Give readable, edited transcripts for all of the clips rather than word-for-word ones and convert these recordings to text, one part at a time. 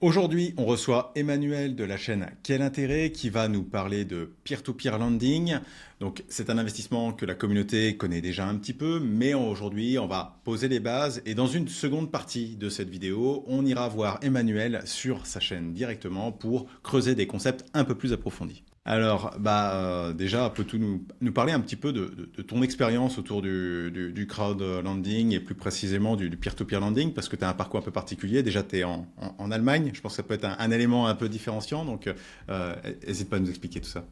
Aujourd'hui, on reçoit Emmanuel de la chaîne Quel intérêt qui va nous parler de peer-to-peer lending. Donc, c'est un investissement que la communauté connaît déjà un petit peu, mais aujourd'hui, on va poser les bases. Et dans une seconde partie de cette vidéo, on ira voir Emmanuel sur sa chaîne directement pour creuser des concepts un peu plus approfondis. Alors, déjà, peux-tu nous parler un petit peu de ton expérience autour du crowdlending et plus précisément du peer-to-peer lending, parce que tu as un parcours un peu particulier. Déjà, tu es en Allemagne. Je pense que ça peut être un élément un peu différenciant. Donc, n'hésite pas à nous expliquer tout ça.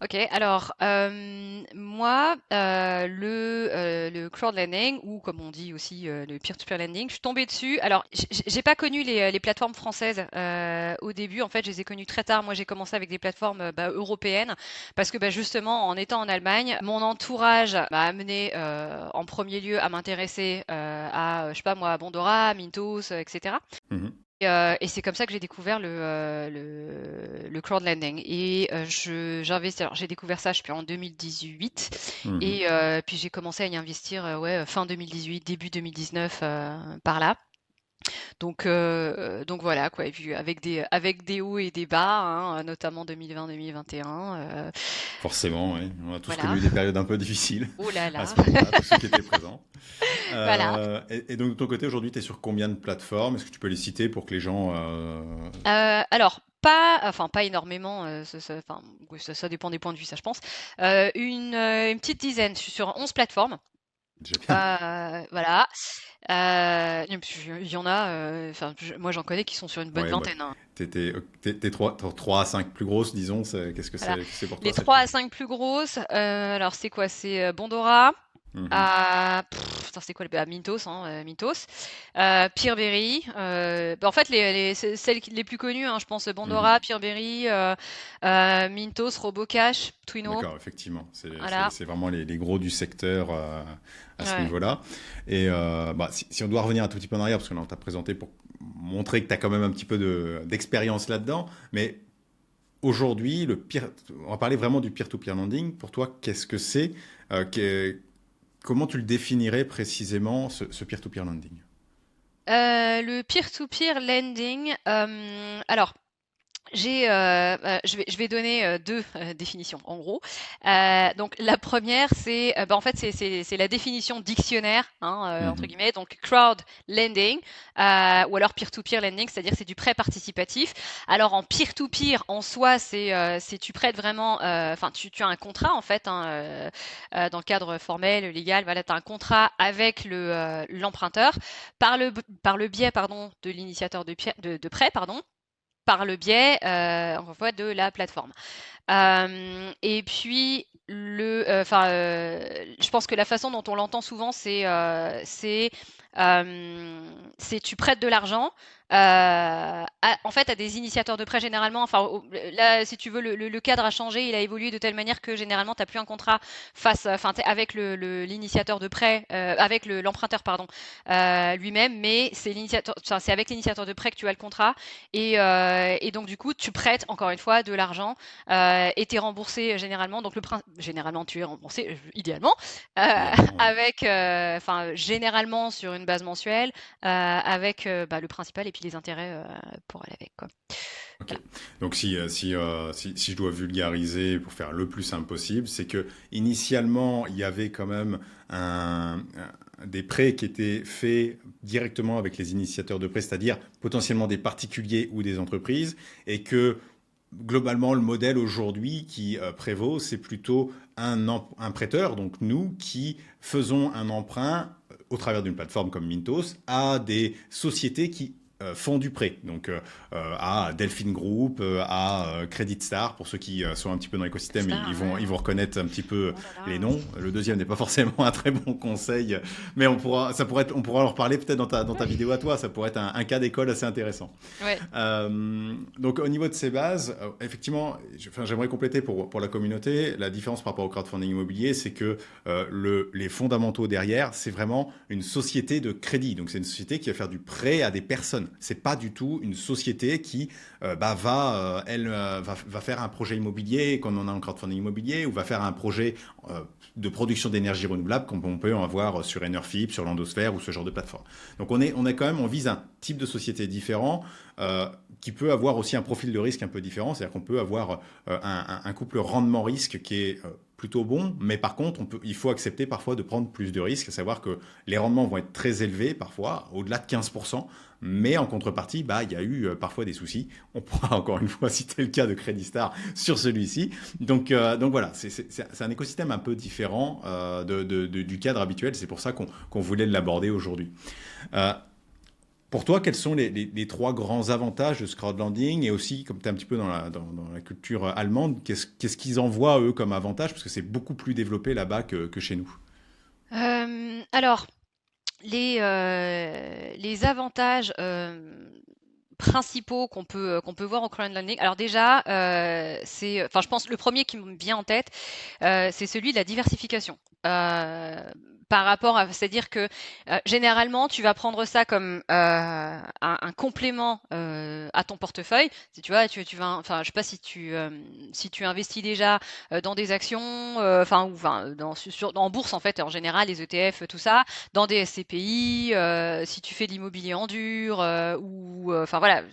Ok, alors moi, le crowdlending, ou comme on dit aussi le peer-to-peer lending, je suis tombée dessus. Alors, j'ai pas connu les plateformes françaises au début. En fait, je les ai connues très tard. Moi, j'ai commencé avec des plateformes européennes parce que justement, en étant en Allemagne, mon entourage m'a amené en premier lieu à m'intéresser à, je sais pas moi, Bondora, Mintos, etc. Mhm. Et c'est comme ça que j'ai découvert le crowdlending. Et j'investis. Alors, j'ai découvert ça, je suis en 2018. Mhm. Et puis j'ai commencé à y investir fin 2018, début 2019, par là. Donc voilà quoi. Et puis avec des hauts et des bas, hein, notamment 2020-2021. Forcément, oui. On a tous Voilà. connu des périodes un peu difficiles Oh là à là. ce moment-là, tous ceux qui étaient présents. Voilà. Et donc, de ton côté, aujourd'hui, tu es sur combien de plateformes? Est-ce que tu peux les citer pour que les gens... Alors pas énormément, enfin, oui, ça dépend des points de vue, ça je pense. Une petite dizaine, je suis sur 11 plateformes. Déjà bien. Voilà. Il y en a, enfin, moi j'en connais qui sont sur une bonne Ouais, bah, vingtaine, hein. tes 3 à 5 plus grosses, disons, qu'est-ce que Voilà. c'est pour Les toi? 3 à 5 plus grosses, alors c'est quoi? C'est, Bondora, Mhm. putain, c'est quoi Mintos, hein, Mintos, Peerberry, en fait celles les plus connues, hein, je pense Mhm. Bondora, Peerberry, Mintos, Robocash, Twino, D'accord, effectivement. voilà. C'est vraiment les gros du secteur à ce Ouais. niveau-là. Et si on doit revenir un tout petit peu en arrière, parce que là, on t'a présenté pour montrer que tu as quand même un petit peu d'expérience là-dedans, mais aujourd'hui, on va parler vraiment du peer-to-peer lending. Pour toi, qu'est-ce que c'est? Comment tu le définirais précisément, ce peer-to-peer lending? Le peer-to-peer lending, alors je vais donner, 2 définitions en gros. Donc la première c'est, en fait c'est la définition dictionnaire, hein, entre Mhm. guillemets, donc crowd lending, ou alors peer to peer lending, c'est-à-dire c'est du prêt participatif. Alors en peer to peer en soi c'est tu prêtes vraiment, enfin tu as un contrat en fait, hein, dans le cadre formel, légal, voilà, tu as un contrat avec l'emprunteur par le biais, pardon, de l'initiateur de prêt, pardon, par le biais, encore une fois, de la plateforme. Et puis je pense que la façon dont on l'entend souvent, c'est tu prêtes de l'argent, en fait, à des initiateurs de prêt généralement. Enfin, là, si tu veux, le cadre a changé, il a évolué de telle manière que généralement, tu n'as plus un contrat enfin, avec l'initiateur de prêt, avec l'emprunteur, pardon, lui-même, mais enfin, c'est avec l'initiateur de prêt que tu as le contrat. Et donc, du coup, tu prêtes encore une fois de l'argent, et tu es remboursé généralement. Donc, généralement, tu es remboursé, idéalement, euh, Idéalement, oui. avec, enfin, généralement sur une base mensuelle, avec le principal et puis les intérêts pour aller avec, quoi. Ok. Voilà. Donc si je dois vulgariser pour faire le plus simple possible, c'est que initialement il y avait quand même des prêts qui étaient faits directement avec les initiateurs de prêts, c'est-à-dire potentiellement des particuliers ou des entreprises, et que globalement le modèle aujourd'hui qui prévaut, c'est plutôt un prêteur, donc nous qui faisons un emprunt au travers d'une plateforme comme Mintos à des sociétés qui font du prêt, donc à Delphine Group, à Credit Star, pour ceux qui sont un petit peu dans l'écosystème, Star, ils vont reconnaître un petit peu oh là les là. noms. Le deuxième n'est pas forcément un très bon conseil, mais on pourra leur parler peut-être dans ta vidéo à toi, ça pourrait être un cas d'école assez intéressant. Ouais. Donc au niveau de ces bases, effectivement, j'aimerais compléter pour la communauté, la différence par rapport au crowdfunding immobilier, c'est que les fondamentaux derrière, c'est vraiment une société de crédit. Donc c'est une société qui va faire du prêt à des personnes. c'est pas du tout une société qui va faire un projet immobilier comme on a en crowdfunding immobilier ou va faire un projet de production d'énergie renouvelable comme on peut en avoir sur Enerfip, sur Landosphère ou ce genre de plateforme. Donc on vise un type de société différent qui peut avoir aussi un profil de risque un peu différent. C'est-à-dire qu'on peut avoir un couple rendement-risque qui est plutôt bon, mais par contre, il faut accepter parfois de prendre plus de risques, à savoir que les rendements vont être très élevés parfois, au-delà de 15%, mais en contrepartie, il y a eu parfois des soucis. On pourra encore une fois citer le cas de Credit Star sur celui-ci. Donc voilà, c'est un écosystème un peu différent du cadre habituel. C'est pour ça qu'on voulait l'aborder aujourd'hui. Pour toi, quels sont les trois grands avantages de ce crowdlending et aussi, comme tu es un petit peu dans la culture allemande, qu'est-ce qu'ils en voient, eux, comme avantage? Parce que c'est beaucoup plus développé là-bas que chez nous. Alors, les avantages principaux qu'on peut voir au crowdlending. Alors déjà, enfin, je pense le premier qui me vient en tête, c'est celui de la diversification. Par rapport à, c'est-à-dire que généralement, tu vas prendre ça comme un complément à ton portefeuille. Si tu vois, tu vas, enfin, je sais pas si tu investis déjà dans des actions, en bourse en fait, en général, les ETF, tout ça, dans des SCPI, si tu fais de l'immobilier en dur, enfin voilà,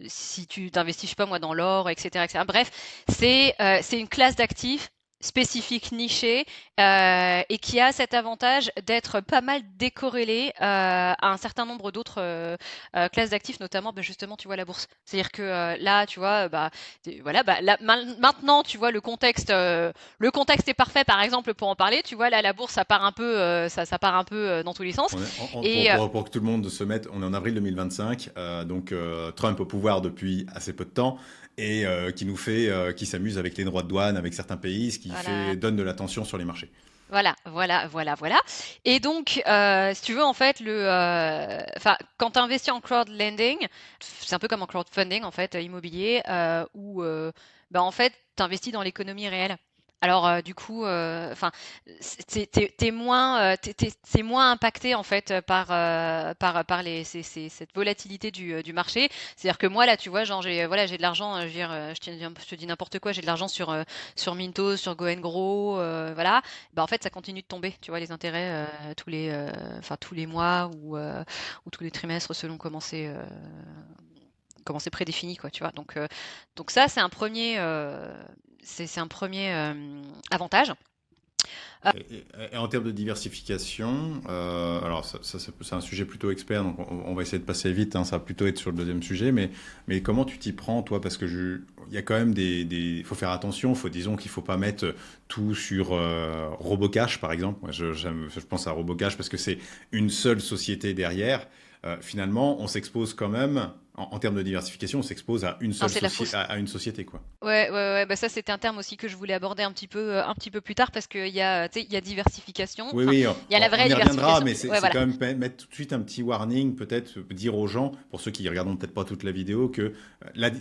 si tu t'investis, je sais pas moi, dans l'or, etc., etc. Bref, c'est une classe d'actifs spécifique, nichée, et qui a cet avantage d'être pas mal décorrélé à un certain nombre d'autres classes d'actifs, notamment justement, tu vois, la bourse. C'est-à-dire que là, tu vois, voilà, là, maintenant, tu vois, le contexte est parfait, par exemple, pour en parler. Tu vois, là, la bourse, ça part un peu, ça part un peu dans tous les sens. Et pour que tout le monde se mette, on est en avril 2025, donc Trump au pouvoir depuis assez peu de temps et qui s'amuse avec les droits de douane avec certains pays, ce qui voilà. donne de l'attention sur les marchés. Voilà. Et donc, si tu veux, en fait, quand tu investis en crowdlending, c'est un peu comme en crowdfunding, en fait, immobilier, où, en fait, tu investis dans l'économie réelle. Alors, du coup, enfin, c'est moins impacté, en fait, cette volatilité du marché. C'est-à-dire que moi, là, tu vois, genre, j'ai de l'argent, je veux dire, je te dis n'importe quoi, j'ai de l'argent sur Mintos, sur Go and Grow, voilà. En fait, ça continue de tomber, tu vois, les intérêts tous les mois ou tous les trimestres selon comment c'est prédéfini, quoi, tu vois. Donc ça, c'est un premier avantage. Et en termes de diversification, alors c'est un sujet plutôt expert, donc on va essayer de passer vite, hein, ça va plutôt être sur le deuxième sujet, mais comment tu t'y prends, toi? Parce que il y a quand même faut faire attention, disons qu'il faut pas mettre tout sur Robocash, par exemple. Moi, je pense à Robocash parce que c'est une seule société derrière. Finalement, on s'expose quand même, en termes de diversification, on s'expose à Non, c'est de la fausse. à une société, quoi. Ouais, ça c'était un terme aussi que je voulais aborder un petit peu plus tard parce qu'il y a, tu sais, il y a diversification. Oui, Enfin, oui, il y a la vraie on y reviendra, diversification. mais Ouais, c'est voilà. quand même mettre tout de suite un petit warning, peut-être dire aux gens, pour ceux qui regarderont peut-être pas toute la vidéo, que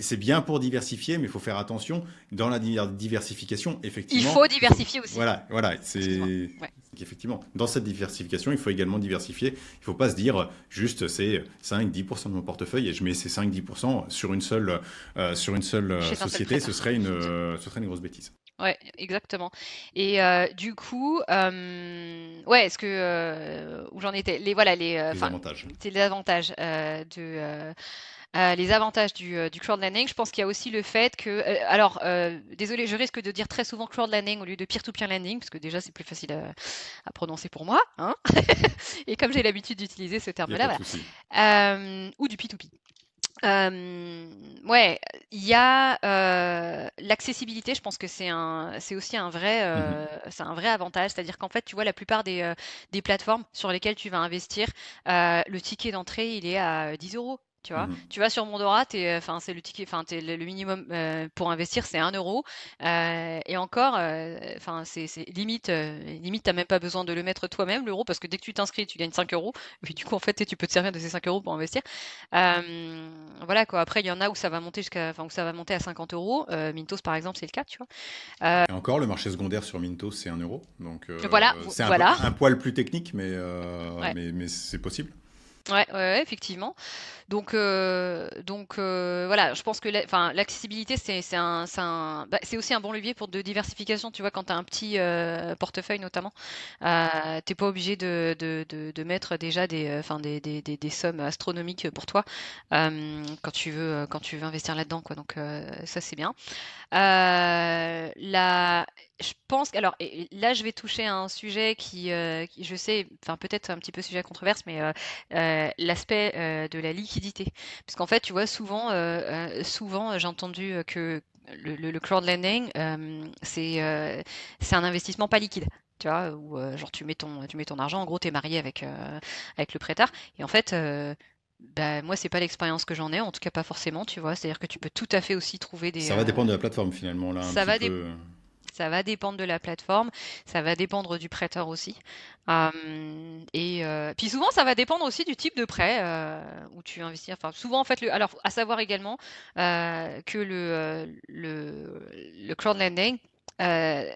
c'est bien pour diversifier, mais il faut faire attention. Dans la diversification, Il effectivement, faut diversifier aussi. voilà, Excuse-moi. Ouais. effectivement, dans cette diversification, il faut également diversifier. Il ne faut pas se dire juste c'est 5-10% de mon portefeuille et je mets ces 5-10% sur une seule Chez un seul société, prêteur. ce serait une grosse bêtise. Ouais, exactement. Et du coup, ouais, où j'en étais? Les Enfin, avantages. c'est les avantages les avantages du crowdlending. Je pense qu'il y a aussi le fait que, alors, désolé, je risque de dire très souvent crowdlending au lieu de peer-to-peer lending, parce que déjà c'est plus facile à prononcer pour moi, hein. Et comme j'ai l'habitude d'utiliser ce Il n'y a terme-là, pas de voilà. souci. Ou du P2P. Ouais, il y a l'accessibilité. Je pense que c'est aussi Mhm. c'est un vrai avantage. C'est-à-dire qu'en fait, tu vois, la plupart des plateformes sur lesquelles tu vas investir, le ticket d'entrée, il est à 10 euros. Tu vois, Mhm. tu vas sur Mondora, enfin, c'est le ticket, enfin, le minimum pour investir, c'est 1 euro. Et encore, enfin, c'est limite, t'as même pas besoin de le mettre toi-même, l'euro, parce que dès que tu t'inscris, tu gagnes 5 euros. Et puis du coup, en fait, tu peux te servir de ces 5 euros pour investir. Voilà quoi. Après, il y en a où ça va monter où ça va monter à 50 euros. Mintos, par exemple, c'est le cas, tu vois. Et encore, le marché secondaire sur Mintos, c'est 1 euro. Donc, Voilà, c'est voilà. un poil plus technique, Ouais. mais c'est possible. Ouais, ouais, ouais, effectivement. Voilà, je pense que l'accessibilité, c'est aussi un bon levier pour de diversification. Tu vois, quand tu as un petit portefeuille notamment, t'es pas obligé de mettre déjà des sommes astronomiques pour toi quand tu veux investir là-dedans, quoi. Donc ça, c'est bien. Je pense alors et là, je vais toucher à un sujet qui je sais, enfin peut-être un petit peu sujet à controverse, mais l'aspect de la liquidité. Parce qu'en fait, tu vois, souvent j'ai entendu que le crowdlending, c'est un investissement pas liquide. Tu vois, où genre tu mets ton argent, en gros, tu es marié avec le prêteur. Et en fait, bah, moi, c'est pas l'expérience que j'en ai, en tout cas pas forcément, tu vois. C'est-à-dire que tu peux tout à fait aussi trouver Ça va dépendre de la plateforme finalement, là, un ça petit va dé peu. ça va dépendre de la plateforme, ça va dépendre du prêteur aussi. Puis souvent, ça va dépendre aussi du type de prêt où tu investis. Enfin, souvent, en fait, alors, à savoir également que le crowdlending,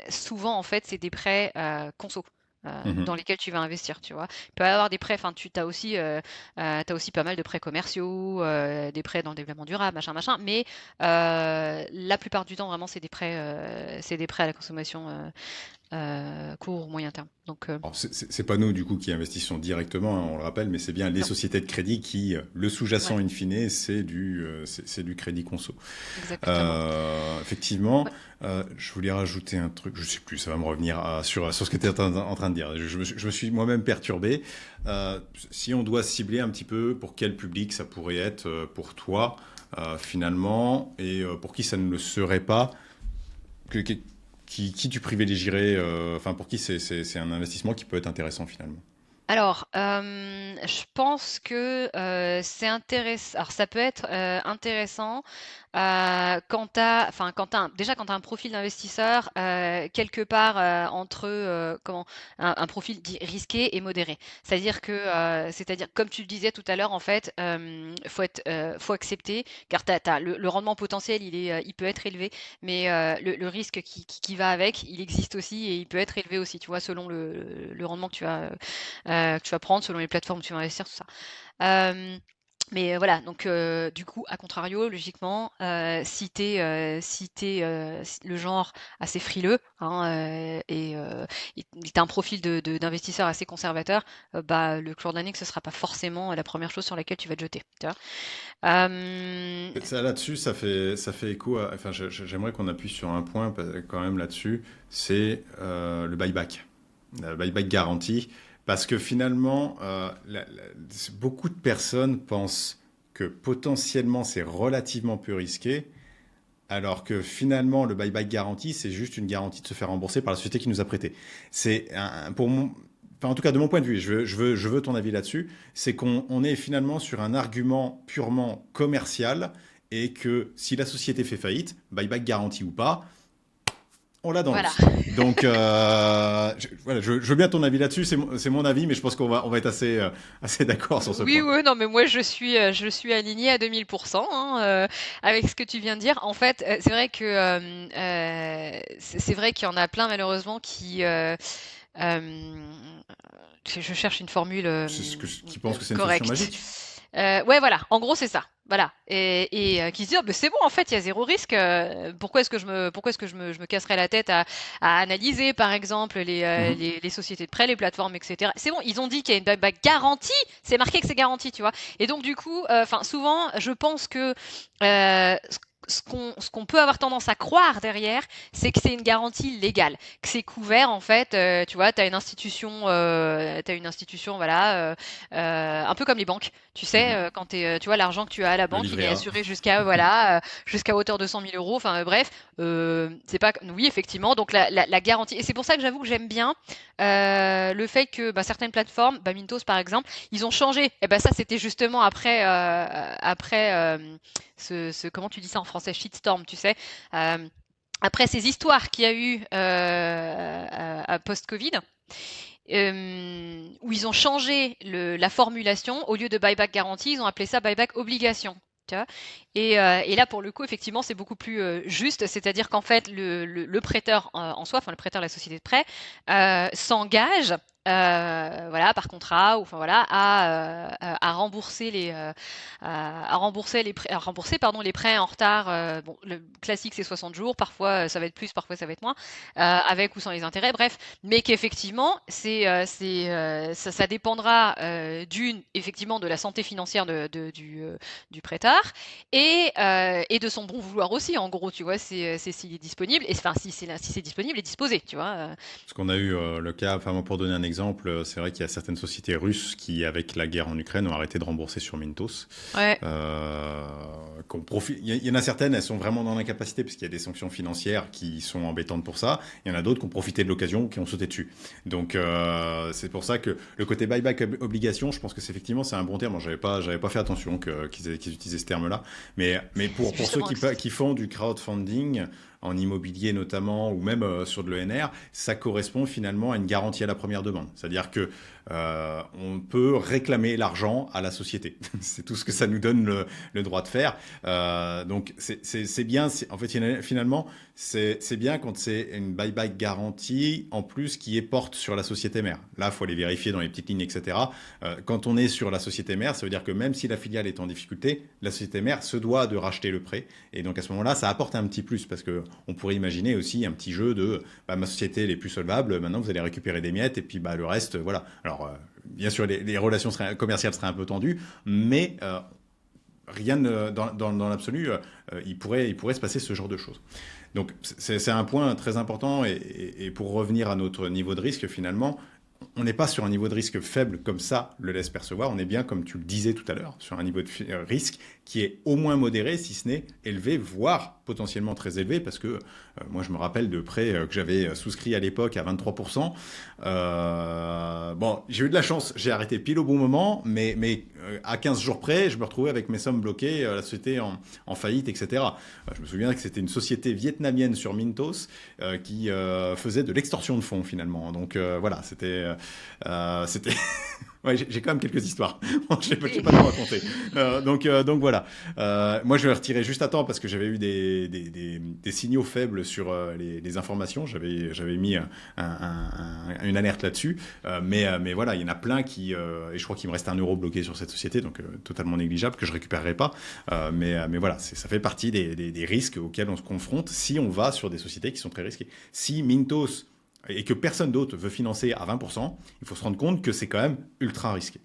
souvent, en fait, c'est des prêts conso. Dans Mhm. lesquels tu vas investir, tu vois. Il peut y avoir des prêts, enfin, t'as aussi pas mal de prêts commerciaux, des prêts dans le développement durable, machin, machin, mais la plupart du temps, vraiment, c'est des prêts à la consommation court ou moyen terme. Donc, Alors, c'est pas nous du coup qui investissons directement, hein, on le rappelle, mais c'est bien les non, sociétés de crédit qui, le ouais, sous-jacent in fine, c'est du crédit conso. exactement. Effectivement, Ouais. je voulais rajouter un truc, je sais plus, ça va me revenir sur ce que tu étais en train de dire. Je me suis moi-même perturbé. Si on doit cibler un petit peu pour quel public ça pourrait être pour toi, finalement, et pour qui ça ne le serait pas, que- que- qui tu privilégierais, enfin pour qui c'est un investissement qui peut être intéressant finalement. Alors, je pense que c'est intéressant. Alors, ça peut être intéressant quand déjà quand tu as un profil d'investisseur quelque part entre un profil dit risqué et modéré. C'est-à-dire comme tu le disais tout à l'heure, en fait, faut accepter, car le rendement potentiel, il peut être élevé, mais le risque qui va avec, il existe aussi et il peut être élevé aussi, tu vois, selon le rendement que tu vas prendre selon les plateformes où tu vas investir, tout ça. Mais voilà, donc du coup, à contrario, logiquement, si t'es le genre assez frileux et t'as un profil d'investisseur assez conservateur, bah, le crowdlending, ce sera pas forcément la première chose sur laquelle tu vas te jeter. Tu vois. Ça là-dessus, ça fait écho à, enfin, j'aimerais qu'on appuie sur un point quand même là-dessus, c'est le buyback. Le buyback garanti, parce que finalement, beaucoup de personnes pensent que potentiellement c'est relativement peu risqué, alors que finalement le buyback garanti, c'est juste une garantie de se faire rembourser par la société qui nous a prêté. Pour mon, enfin en tout cas de mon point de vue, je veux ton avis là-dessus, c'est qu'on est finalement sur un argument purement commercial et que si la société fait faillite, buyback garanti ou pas, on l'a dans Voilà. l'os. Donc, voilà, je veux bien ton avis là-dessus. C'est mon avis, mais je pense on va être assez d'accord sur ce Oui, point. oui, non, mais moi je suis alignée à 2000% hein, avec ce que tu viens de dire. En fait, c'est vrai que c'est vrai qu'il y en a plein malheureusement euh, je cherche une formule C'est ce qui pense que c'est une solution correcte. magique. Ouais, voilà. En gros, c'est ça. Voilà. Qui se dit, oh, ben, c'est bon, en fait, il y a zéro risque. Pourquoi est-ce que je me casserais la tête à analyser, par exemple, Mhm. les sociétés de prêt, les plateformes, etc. C'est bon, ils ont dit qu'il y a une buyback garantie. C'est marqué que c'est garanti, tu vois. Et donc, du coup, enfin, souvent, je pense que ce qu'on peut avoir tendance à croire derrière, c'est que c'est une garantie légale, que c'est couvert en fait. Tu vois, t'as une institution, voilà, un peu comme les banques. Tu sais, Mhm. tu vois, l'argent que tu as à la Le banque, il livret est A. assuré jusqu'à voilà, jusqu'à hauteur de 100 000 euros. Enfin, bref, c'est pas. Oui, effectivement. Donc la garantie. Et c'est pour ça que j'avoue que j'aime bien le fait que bah, certaines plateformes, bah, Mintos par exemple, ils ont changé. Et ben ça, c'était justement après comment tu dis ça en français, shitstorm, tu sais. Euh, Après ces histoires qu'il y a eu à post-Covid, où ils ont changé la formulation. Au lieu de buyback garantie, ils ont appelé ça buyback obligation. Tu vois. Et là, pour le coup, effectivement, c'est beaucoup plus juste. C'est-à-dire qu'en fait, le prêteur en soi, enfin le prêteur de la société de prêt, s'engage voilà, par contrat, ou enfin voilà, à rembourser à rembourser à rembourser, pardon, les prêts en retard. Bon, le classique c'est 60 jours, parfois ça va être plus, parfois ça va être moins, avec ou sans les intérêts, bref, mais qu'effectivement ça dépendra effectivement de la santé financière du prêtard et de son bon vouloir aussi. En gros, tu vois, c'est s'il est disponible, et enfin si c'est disponible et disposé, tu vois. Parce qu'on a eu le cas, enfin, moi, pour donner un exemple, c'est vrai qu'il y a certaines sociétés russes qui, avec la guerre en Ukraine, ont arrêté de rembourser sur Mintos. Ouais. Euh, il y en a certaines, elles sont vraiment dans l'incapacité parce qu'il y a des sanctions financières qui sont embêtantes pour ça. Il y en a d'autres qui ont profité de l'occasion ou qui ont sauté dessus. Donc c'est pour ça que le côté buyback obligation, je pense que c'est effectivement c'est un bon terme. J'avais pas fait attention qu'ils utilisaient ce terme-là. Mais pour ceux qui font du crowdfunding, en immobilier notamment, ou même sur de l'ENR, ça correspond finalement à une garantie à la première demande. C'est-à-dire que on peut réclamer l'argent à la société. C'est tout ce que ça nous donne le droit de faire. Donc c'est bien. En fait, finalement, c'est bien quand c'est une buyback garantie en plus qui est porte sur la société mère. Là, il faut aller vérifier dans les petites lignes, etc. Quand on est sur la société mère, ça veut dire que même si la filiale est en difficulté, la société mère se doit de racheter le prêt. Et donc à ce moment-là, ça apporte un petit plus parce que on pourrait imaginer aussi un petit jeu de ma société elle est plus solvable, maintenant vous allez récupérer des miettes et puis le reste, voilà. Alors bien sûr, les relations commerciales seraient un peu tendues, mais rien dans l'absolu, il pourrait se passer ce genre de choses. Donc c'est un point très important et pour revenir à notre niveau de risque finalement, on n'est pas sur un niveau de risque faible comme ça le laisse percevoir, on est bien comme tu le disais tout à l'heure sur un niveau de risque qui est au moins modéré si ce n'est élevé, voire potentiellement très élevé parce que moi je me rappelle de prêts que j'avais souscrit à l'époque à 23%. Bon, j'ai eu de la chance, j'ai arrêté pile au bon moment, mais à 15 jours près, je me retrouvais avec mes sommes bloquées, la société en faillite, etc. Je me souviens que c'était une société vietnamienne sur Mintos qui faisait de l'extorsion de fonds finalement. Donc voilà, c'était ouais, j'ai quand même quelques histoires. Je n'ai pas tout raconté. Donc voilà. Moi, je vais retirer juste à temps parce que j'avais eu des signaux faibles sur les informations. J'avais mis une alerte là-dessus. Mais voilà, il y en a plein qui... et je crois qu'il me reste 1 euro bloqué sur cette société, donc totalement négligeable, que je récupérerai pas. Mais voilà, ça fait partie des risques auxquels on se confronte si on va sur des sociétés qui sont très risquées. Si Mintos et que personne d'autre veut financer à 20%, il faut se rendre compte que c'est quand même ultra risqué.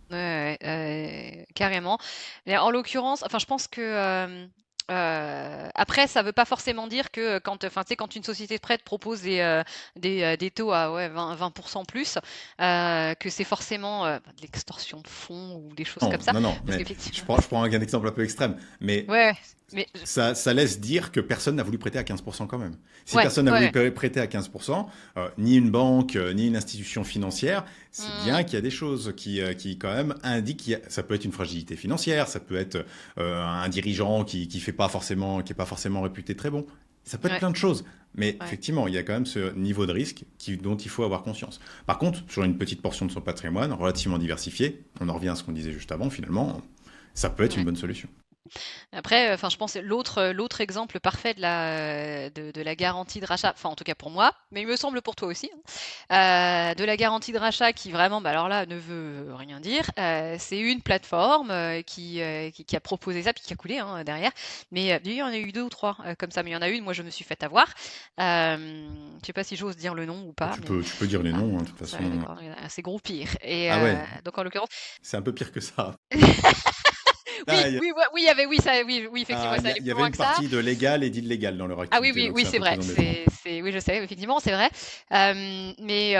Ouais, carrément. Mais en l'occurrence, enfin, je pense que après, ça veut pas forcément dire que enfin, tu sais, quand une société de prêt te propose des taux à 20% plus, que c'est forcément de l'extorsion de fonds ou des choses Non, comme ça. non, Parce mais qu'effectivement, je prends un exemple un peu extrême, mais ouais, mais ça laisse dire que personne n'a voulu prêter à 15% quand même. Si ouais, personne n'a voulu ouais. prêter à 15%, ni une banque, ni une institution financière, c'est Mm, bien qu'il y a des choses qui quand même indiquent ça peut être une fragilité financière, ça peut être un dirigeant qui est pas forcément réputé très bon. Ça peut être ouais, plein de choses. Mais ouais. effectivement, il y a quand même ce niveau de risque dont il faut avoir conscience. Par contre, sur une petite portion de son patrimoine relativement diversifié, on en revient à ce qu'on disait juste avant, finalement, ça peut être une Ouais. bonne solution. Après, enfin, je pense que l'autre exemple parfait de la garantie de rachat, enfin en tout cas pour moi, mais il me semble pour toi aussi, hein, de la garantie de rachat qui vraiment, bah alors là, ne veut rien dire. C'est une plateforme qui a proposé ça, puis qui a coulé hein, derrière. Mais il y en a eu deux ou trois comme ça, mais il y en a une, moi je me suis fait avoir. Je sais pas si j'ose dire le nom ou pas, mais Tu peux dire les ah, noms, hein, de toute ça, façon. d'accord, c'est gros pire. Et Ah ouais, donc en l'occurrence, c'est un peu pire que ça. oui, Ah, oui, ouais, oui, il y avait, oui, ça, oui, effectivement, ça allait il y plus avait loin une que ça. partie de légal et d'illégal dans leur Ah oui, activité, oui, donc oui, c'est un c'est peu vrai. plus embêtant. Oui, je sais, effectivement, c'est vrai. Et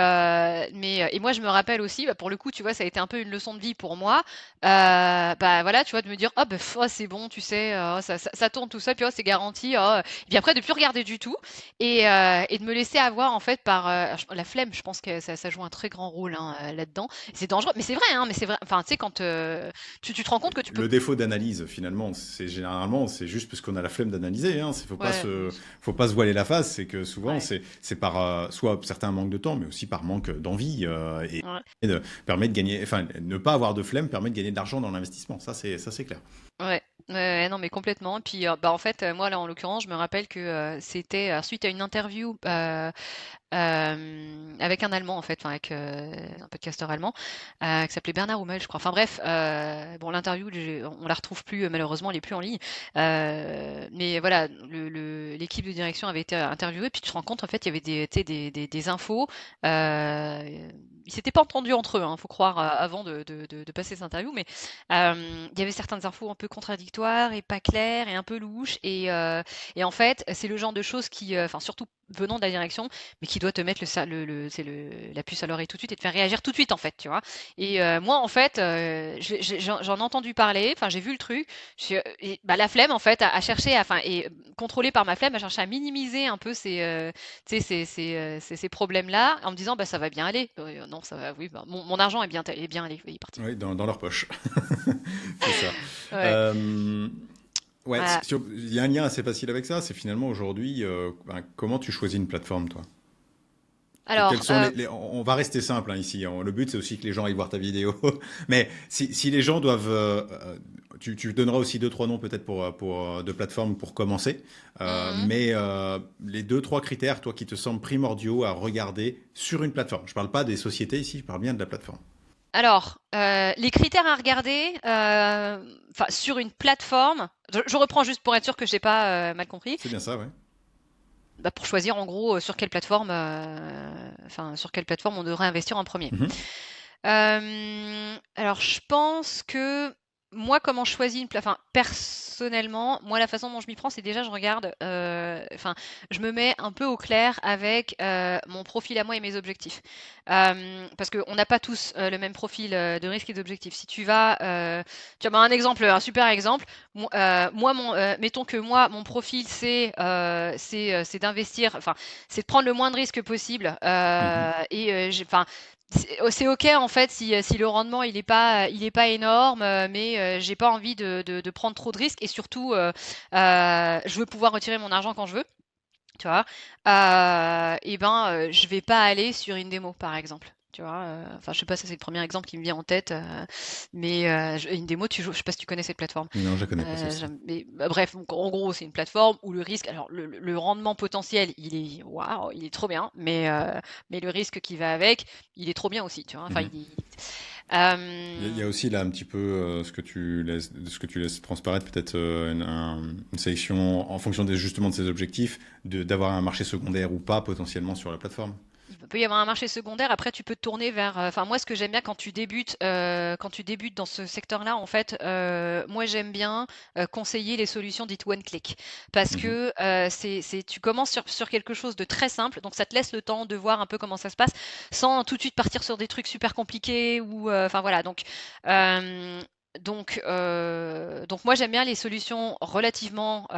moi, je me rappelle aussi, bah, pour le coup, tu vois, ça a été un peu une leçon de vie pour moi. Bah voilà, tu vois, de me dire, oh, bah, oh, c'est bon, tu sais, ça tourne tout seul, puis oh, c'est garanti. Oh. Et puis après, de plus regarder du tout et de me laisser avoir en fait par la flemme. Je pense que ça joue un très grand rôle hein, là-dedans. C'est dangereux, mais c'est vrai, hein, mais c'est vrai. Enfin, tu sais, quand tu te rends compte que tu peux. Le défaut d'analyse, finalement, c'est juste parce qu'on a la flemme d'analyser. Hein. Ouais, Faut pas se voiler la face. C'est que souvent, ouais, c'est par soit certains manque de temps, mais aussi par manque d'envie ouais. et permet de gagner. Enfin, ne pas avoir de flemme permet de gagner de l'argent dans l'investissement. Ça, c'est clair. Ouais, non, mais complètement. Et puis, bah, en fait, moi, là, en l'occurrence, je me rappelle que c'était suite à une interview avec un Allemand en fait, enfin avec un podcasteur allemand qui s'appelait Bernard Hummel, je crois. Enfin bref, bon l'interview, on la retrouve plus malheureusement, elle est plus en ligne. Mais voilà, l'équipe de direction avait été interviewée, puis tu te rends compte en fait, il y avait des infos. Ils s'étaient pas entendus entre eux, faut croire, avant de passer cette interview, mais il y avait certaines infos un peu contradictoires et pas claires et un peu louches. Et en fait, c'est le genre de choses qui, enfin surtout venant de la direction, mais qui doit te mettre la puce à l'oreille tout de suite et te faire réagir tout de suite en fait, tu vois. Et moi en fait, j'en ai entendu parler, enfin j'ai vu le truc, et, bah, la flemme en fait à chercher, enfin et contrôlée par ma flemme, à chercher à minimiser un peu tu sais, ces problèmes-là, en me disant bah ça va bien aller. Non, ça va, oui, bah, mon argent est bien allé, il est parti. Oui, dans leur poche. C'est ça. Ouais. Ouais, Voilà. il y a un lien assez facile avec ça. C'est finalement aujourd'hui, comment tu choisis une plateforme, toi? Quels Alors, sont on va rester simple ici. Le but, c'est aussi que les gens aillent voir ta vidéo. Mais si les gens doivent, tu donneras aussi deux trois noms peut-être pour de plateformes pour commencer. mhm. Mais les deux trois critères, toi, qui te semblent primordiaux à regarder sur une plateforme. Je parle pas des sociétés ici, je parle bien de la plateforme. Alors, les critères à regarder, enfin sur une plateforme, je reprends juste pour être sûr que j'ai pas mal compris. C'est bien ça, ouais. Bah, pour choisir en gros sur quelle plateforme, enfin sur quelle plateforme on devrait investir en premier. Mhm. Alors je pense que moi, comment je choisis une plateforme, enfin personnellement, moi la façon dont je m'y prends, c'est déjà je regarde, enfin je me mets un peu au clair avec mon profil à moi et mes objectifs. Parce qu'on n'a pas tous le même profil de risque et d'objectif. Si tu vas, tu as un exemple, un super exemple. Moi, mettons que moi, mon profil, c'est d'investir, enfin, c'est de prendre le moins de risques possible. Mhm. Enfin, c'est ok en fait si le rendement il est pas énorme, mais j'ai pas envie de prendre trop de risques et surtout je veux pouvoir retirer mon argent quand je veux, tu vois. Et ben je vais pas aller sur une démo par exemple. Tu vois, enfin je sais pas, ça c'est le premier exemple qui me vient en tête, mais une démo, je sais pas si tu connais cette plateforme. Non, je ne connais pas celle-ci. Mais bah, bref, donc, en gros, c'est une plateforme où le risque, alors le rendement potentiel, il est waouh, il est trop bien, mais le risque qui va avec, il est trop bien aussi, tu vois. Enfin, Mhm. Il y euh, a aussi là un petit peu ce que tu laisses transparaître, peut-être une sélection en fonction justement de ses objectifs, d'avoir un marché secondaire ou pas potentiellement sur la plateforme. il peut y avoir un marché secondaire. Après, tu peux te tourner vers. Enfin, moi, ce que j'aime bien quand tu débutes dans ce secteur-là, en fait, moi, j'aime bien conseiller les solutions dites one click, parce Mhm. que tu commences sur quelque chose de très simple, donc ça te laisse le temps de voir un peu comment ça se passe, sans tout de suite partir sur des trucs super compliqués ou. Enfin voilà. Euh, donc moi j'aime bien les solutions relativement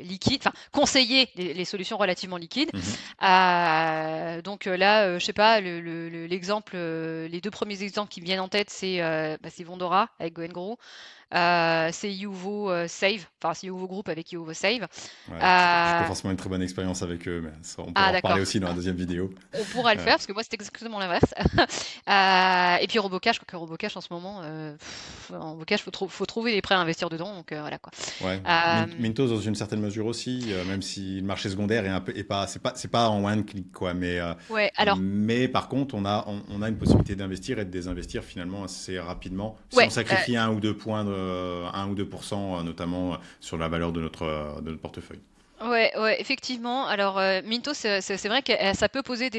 liquides, enfin conseiller les solutions relativement liquides. Mhm. Là, je sais pas, l'exemple, les deux premiers exemples qui me viennent en tête, c'est Vondora avec Go and Grow, c'est Youvo Save, enfin c'est Youvo Group avec Youvo Save. Ouais, j'ai pas Euh, forcément une très bonne expérience avec eux, mais ça, on pourra ah en reparler d'accord. aussi dans la deuxième vidéo. On pourra le Ouais. faire parce que moi c'est exactement l'inverse. Et puis Robocash, je crois que Robocash en ce moment, en Robocash faut trouver les prêts à investir dedans, donc voilà quoi. Ouais. Euh, Mintos dans une certaine mesure aussi, même si le marché secondaire est pas, c'est pas en one click quoi, ouais, alors mais par contre on a une possibilité d'investir et de désinvestir finalement assez rapidement, sans ouais, sacrifier un ou deux points, 1 ou 2%, notamment sur la valeur de notre portefeuille. ouais, ouais, effectivement. Alors, Minto, c'est vrai que ça peut poser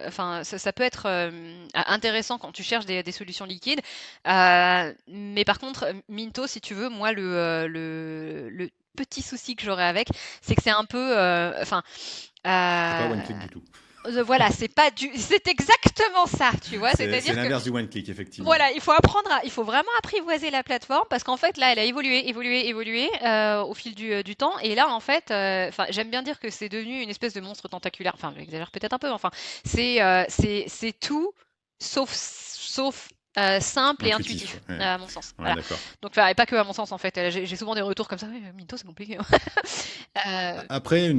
enfin, ça peut être intéressant quand tu cherches des solutions liquides. Mais par contre, Minto, si tu veux, moi, le petit souci que j'aurais avec, c'est que c'est un peu, enfin, C'est pas euh, one click du tout. voilà, c'est exactement ça, tu vois. C'est C'est-à-dire que l'inverse du one click effectivement. voilà, il faut vraiment apprivoiser la plateforme parce qu'en fait là, elle a évolué au fil du temps et là en fait, enfin j'aime bien dire que c'est devenu une espèce de monstre tentaculaire. Enfin, j'exagère peut-être un peu, mais enfin c'est tout sauf simple et Intuitif, intuitif ouais. à mon sens. Ouais, Voilà. d'accord. Donc enfin, et pas que à mon sens en fait. J'ai souvent des retours comme ça. Oui, Minto, c'est compliqué. Euh, Après,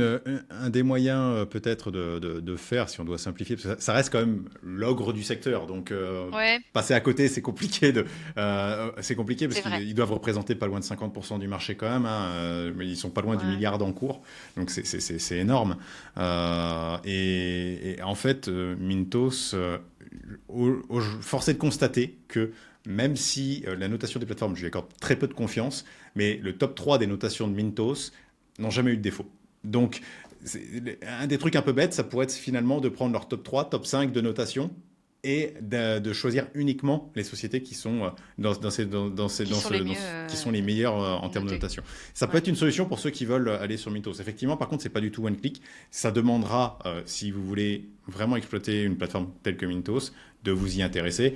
un des moyens peut-être de faire, si on doit simplifier, parce que ça reste quand même l'ogre du secteur, donc ouais, passer à côté, c'est compliqué parce c'est vrai. qu'ils doivent représenter pas loin de 50% du marché quand même, hein, mais ils sont pas loin du Ouais. milliard d'encours, donc c'est énorme. Et en fait, Mintos, force est de constater que même si la notation des plateformes, je lui accorde très peu de confiance, mais le top 3 des notations de Mintos n'ont jamais eu de défaut. Donc, un des trucs un peu bêtes, ça pourrait être finalement de prendre leur top 3, top 5 de notation et de choisir uniquement les sociétés qui sont Qui sont les mieux qui sont les meilleures en termes de notés. notation. Ça peut Ouais. être une solution pour ceux qui veulent aller sur Mintos. Effectivement, par contre, c'est pas du tout one click. Ça demandera, si vous voulez vraiment exploiter une plateforme telle que Mintos, de vous y intéresser.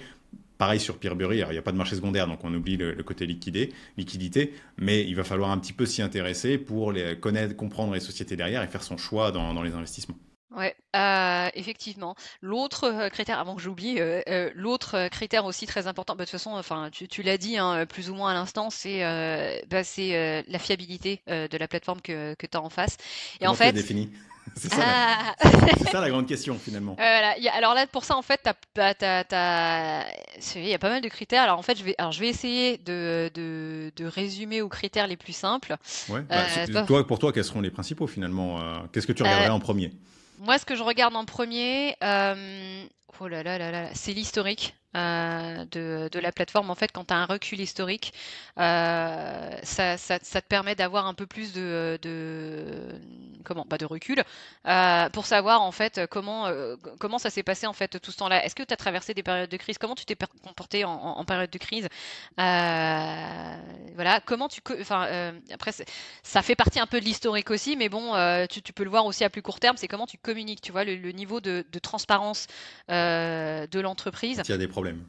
Pareil sur Peerbury, il n'y a pas de marché secondaire, donc on oublie le côté liquidité, mais il va falloir un petit peu s'y intéresser pour connaître, comprendre les sociétés derrière et faire son choix dans les investissements. Ouais, effectivement. L'autre critère, avant que j'oublie, l'autre critère aussi très important, bah, de toute façon, enfin, tu l'as dit hein, plus ou moins à l'instant, c'est la fiabilité de la plateforme que tu as en face. Et en Comment tu les fait, définis? C'est ça, ah, c'est ça la grande question finalement. voilà, alors là, pour ça, en fait, il y a pas mal de critères. Alors en fait, je vais essayer de résumer aux critères les plus simples. Ouais. Toi, Pour toi, quels seront les principaux finalement? Qu'est-ce que tu euh, regarderais en premier? Moi, ce que je regarde en premier, oh là là là là, c'est l'historique de la plateforme. En fait, quand tu as un recul historique, ça te permet d'avoir un peu plus comment, bah, de recul pour savoir en fait comment ça s'est passé en fait tout ce temps-là. Est-ce que tu as traversé des périodes de crise? Comment tu t'es comporté en période de crise? Voilà, enfin, après, ça fait partie un peu de l'historique aussi, mais bon, tu peux le voir aussi à plus court terme, c'est comment tu communiques, tu vois, le niveau de transparence de l'entreprise. Quand il y a des problèmes,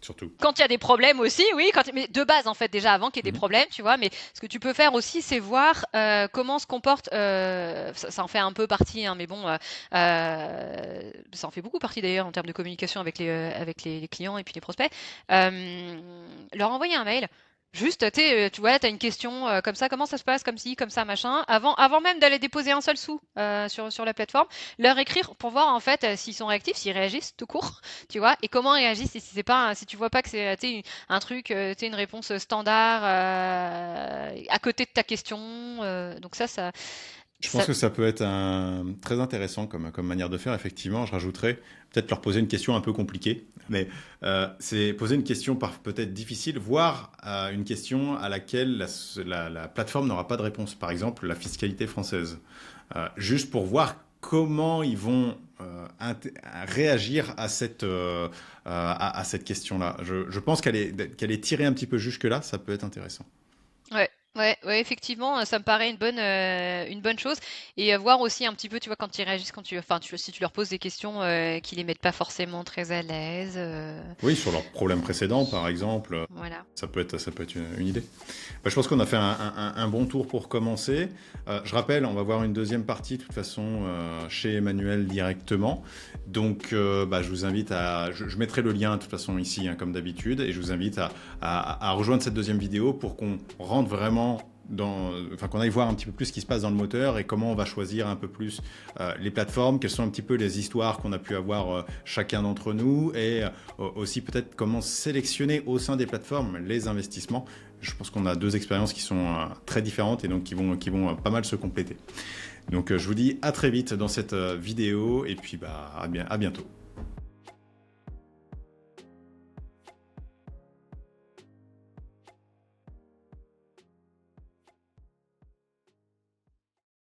surtout. Quand il y a des problèmes aussi, oui, mais de base en fait déjà avant qu'il y ait des Mhm. problèmes, tu vois. Mais ce que tu peux faire aussi, c'est voir comment se comporte. Ça en fait un peu partie, hein, mais bon, ça en fait beaucoup partie d'ailleurs en termes de communication avec les clients et puis les prospects. Leur envoyer un mail. Juste, tu vois, tu as une question comme ça, comment ça se passe, comme ci, comme ça, machin. Avant même d'aller déposer un seul sou sur la plateforme, leur écrire pour voir en fait s'ils sont réactifs, s'ils réagissent tout court, tu vois, et comment réagissent si c'est pas, si tu vois pas que c'est un truc, une réponse standard à côté de ta question. Donc Je pense ça, que ça peut être très intéressant comme manière de faire. Effectivement, je rajouterais peut-être leur poser une question un peu compliquée, mais c'est poser une question peut-être difficile, voire une question à laquelle la plateforme n'aura pas de réponse. Par exemple, la fiscalité française. Juste pour voir comment ils vont réagir à cette question-là. Je pense qu'elle est tirée un petit peu jusque-là, ça peut être intéressant. ouais. Ouais, ouais, effectivement, ça me paraît une bonne chose. Et voir aussi un petit peu, tu vois, quand ils réagissent, enfin, si tu leur poses des questions qui les mettent pas forcément très à l'aise. Oui, sur leurs problèmes précédents, par exemple. Voilà. Ça peut être une idée. Bah, je pense qu'on a fait un bon tour pour commencer. Je rappelle, on va voir une deuxième partie, de toute façon, chez Emmanuel directement. Donc, bah, je vous invite je mettrai le lien, de toute façon, ici, hein, comme d'habitude, et je vous invite à rejoindre cette deuxième vidéo pour qu'on rentre vraiment enfin, qu'on aille voir un petit peu plus ce qui se passe dans le moteur et comment on va choisir un peu plus les plateformes, quelles sont un petit peu les histoires qu'on a pu avoir chacun d'entre nous et aussi peut-être comment sélectionner au sein des plateformes les investissements. Je pense qu'on a deux expériences qui sont très différentes et donc qui vont pas mal se compléter. Donc je vous dis à très vite dans cette vidéo et puis bah, à bientôt.